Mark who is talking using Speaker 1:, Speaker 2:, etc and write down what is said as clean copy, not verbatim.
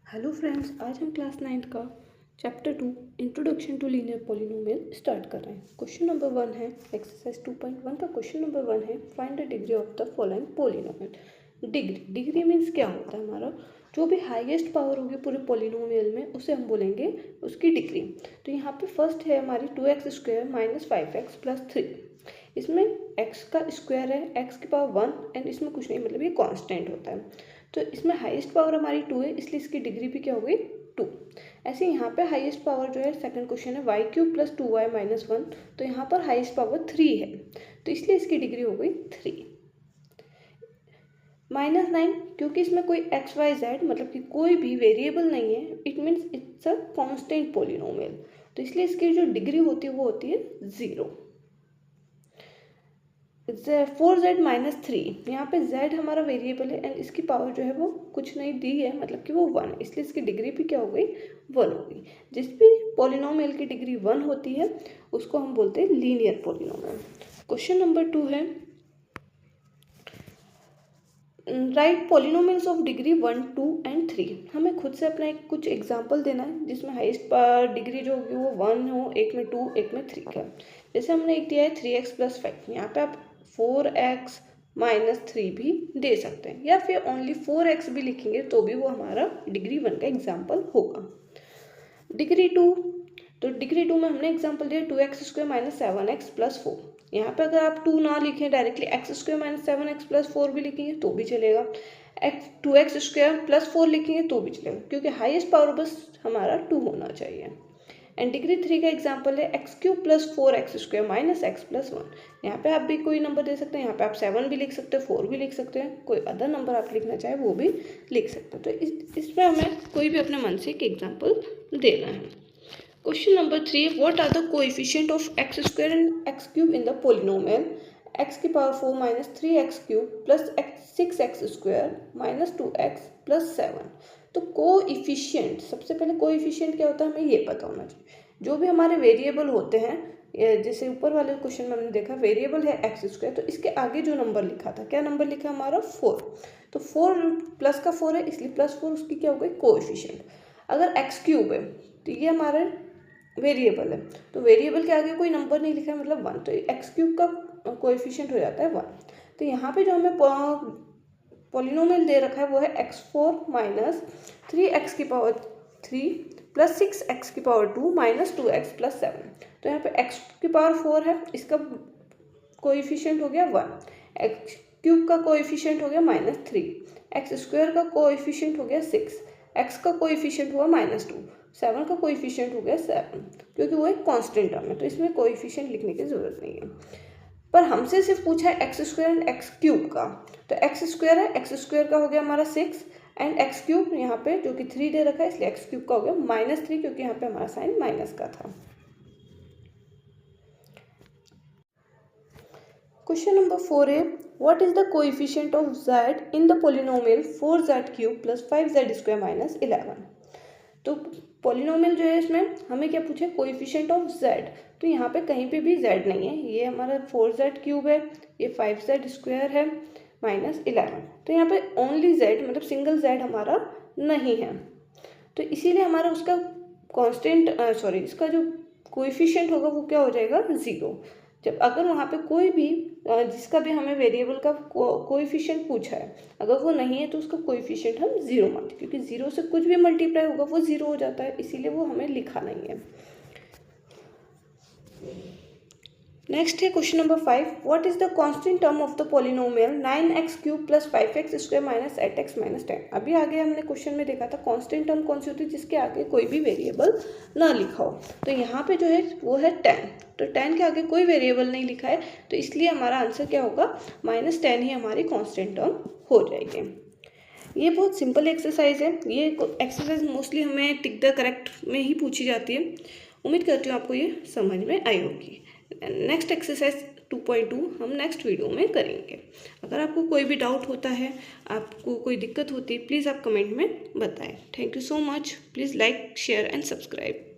Speaker 1: Hello friends, आज हम class 9 का chapter 2 introduction to linear polynomial start कर रहे हैं। क्वेश्चन नंबर 1 है एक्सरसाइज 2.1 का क्वेश्चन नंबर 1 है find the degree of the following polynomial. Degree means क्या होता है, हमारा जो भी हाईएस्ट पावर होगी पूरे पॉलिनोमियल में उसे हम बोलेंगे उसकी डिग्री। तो यहाँ पे फर्स्ट है हमारी 2x² - 5x + 3। इसमें x का स्क्वायर है, x की पावर 1 एंड इसमें कुछ नहीं, मतलब ये कांस्टेंट होता है। तो इसमें हाईएस्ट पावर हमारी 2 है, इसलिए इसकी डिग्री भी क्या हो गई 2। ऐसे यहाँ पे हाईएस्ट पावर जो है, सेकंड क्वेश्चन है y³ + 2y - 1, तो यहाँ पर हाईएस्ट पावर 3 है, तो इसलिए इसकी डिग्री हो गई 3। -9, क्योंकि इसमें कोई x y z मतलब कि कोई भी वेरिएबल नहीं है, it means it's a constant polynomial, तो इसलिए इसकी जो डिग्री होती है वो होती है 0। 4z - 3, यहाँ पे z हमारा वेरिएबल है एंड इसकी पावर जो है वो कुछ नहीं दी है, मतलब कि वो 1 है, इसलिए इसकी डिग्री भी क्या हो गई 1 हो गई। जिस भी पॉलिनोमियल की डिग्री 1 होती है उसको हम बोलते हैं लीनियर पॉलिनोमियल। क्वेश्चन नंबर 2 है right polynomials of degree 1, 2 and 3। हमें खुद से अपना एक कुछ एग्जाम्पल देना है जिसमें हाईएस्ट डिग्री जो होगी वो 1 हो, एक में 2, एक में 3 का। जैसे हमने एक दिया है 3x + 5, यहाँ पे आप 4x - 3 भी दे सकते हैं, या फिर ओनली 4x भी लिखेंगे तो भी वो हमारा डिग्री 1 का एग्जाम्पल होगा। डिग्री 2, तो डिग्री 2 में हमने एग्जाम्पल दिया 2x² - 7x + 4। यहाँ पे अगर आप 2 ना लिखें, डायरेक्टली x² - 7x + 4 भी लिखेंगे तो भी चलेगा, 2x² + 4 लिखेंगे तो भी चलेगा, क्योंकि हाईएस्ट पावर बस हमारा 2 होना चाहिए। एंड डिग्री 3 का एग्जाम्पल है x³ + 4x² - x + 1। यहाँ पे आप भी कोई नंबर दे सकते हैं, यहाँ पे आप 7 भी लिख सकते हैं, 4 भी लिख सकते हैं, कोई अदर नंबर आप लिखना चाहे वो भी लिख सकते हैं। तो इसमें हमें कोई भी अपने मन से एक एग्जाम्पल देना है। Question number 3, what are the coefficient of x² and x³ in the polynomial x की पावर 4 - 3x³ + 6x² - 2x + 7। तो कोएफिशिएंट, सबसे पहले कोएफिशिएंट क्या होता है हमें ये पता होना चाहिए। जो भी हमारे वेरिएबल होते हैं, जैसे ऊपर वाले क्वेश्चन में हमने देखा वेरिएबल है x², तो इसके आगे जो नंबर लिखा था, क्या नंबर लिखा हमारा 4, तो 4 प्लस का 4 है, इसलिए +4 उसकी क्या हो गई कोएफिशिएंट। अगर x³ है तो ये हमारे वेरिएबल है, तो वेरिएबल के आगे कोई नंबर नहीं लिखा है, मतलब 1, तो x³ का कोएफिशिएंट हो जाता है 1। तो यहाँ पे जो हमें पॉलिनोमियल दे रखा है वो है x4 - 3x³ + 6x² - 2x + 7। तो यहाँ पे x की पावर 4 है, इसका कोएफिशिएंट हो गया 1, x³ का कोएफिशिएंट हो गया -3, x² का कोएफिशिएंट हो गया 6, x का कोएफिशिएंट हुआ -2, 7 का कोएफिशिएंट हो गया 7, क्योंकि वो एक कांस्टेंट टर्म है तो इसमें कोएफिशिएंट लिखने की ज़रूरत नहीं है। पर हमसे सिर्फ पूछा है x² एंड x³ का, तो x² है, x² का हो गया हमारा 6 एंड x³ यहाँ पे जो कि 3 दे रखा है, इसलिए x³ का हो गया -3, क्योंकि यहाँ पे हमारा साइन माइनस का था। क्वेश्चन नंबर 4 है what is the coefficient of z in the polynomial 4z³ + 5z² - 11। तो पॉलिनोमियल जो है इसमें हमें क्या पूछे, कोएफिशिएंट ऑफ z, तो यहाँ पे कहीं पे भी z नहीं है, ये हमारा 4z³ है, ये 5z² है -11, तो यहाँ पे ओनली z मतलब सिंगल z हमारा नहीं है, तो इसीलिए हमारा उसका कांस्टेंट इसका जो कोएफिशिएंट होगा वो क्या हो जाएगा 0। जब अगर वहाँ पे कोई भी जिसका भी हमें वेरिएबल का कोएफिशिएंट पूछा है, अगर वो नहीं है तो उसका कोएफिशिएंट हम 0 मानते, क्योंकि 0 से कुछ भी मल्टीप्लाई होगा वो 0 हो जाता है, इसीलिए वो हमें लिखा नहीं है। नेक्स्ट है question number 5, what is the constant term of the polynomial 9x³ + 5x² - 8x - 10। अभी आगे हमने क्वेश्चन में देखा था कांस्टेंट टर्म कौन सी होती है, जिसके आगे कोई भी वेरिएबल ना लिखा हो, तो यहाँ पे जो है वो है 10, तो 10 के आगे कोई वेरिएबल नहीं लिखा है, तो इसलिए हमारा आंसर क्या होगा -10 ही हमारी कांस्टेंट टर्म हो जाएगी। ये बहुत सिंपल एक्सरसाइज है, ये एक्सरसाइज मोस्टली हमें टिक द करेक्ट में ही पूछी जाती है। उम्मीद करती हूँ आपको ये समझ में आई होगी। नेक्स्ट एक्सरसाइज 2.2 हम नेक्स्ट वीडियो में करेंगे। अगर आपको कोई भी डाउट होता है, आपको कोई दिक्कत होती है, प्लीज़ आप कमेंट में बताएं। Thank you so much. Please like, share and subscribe.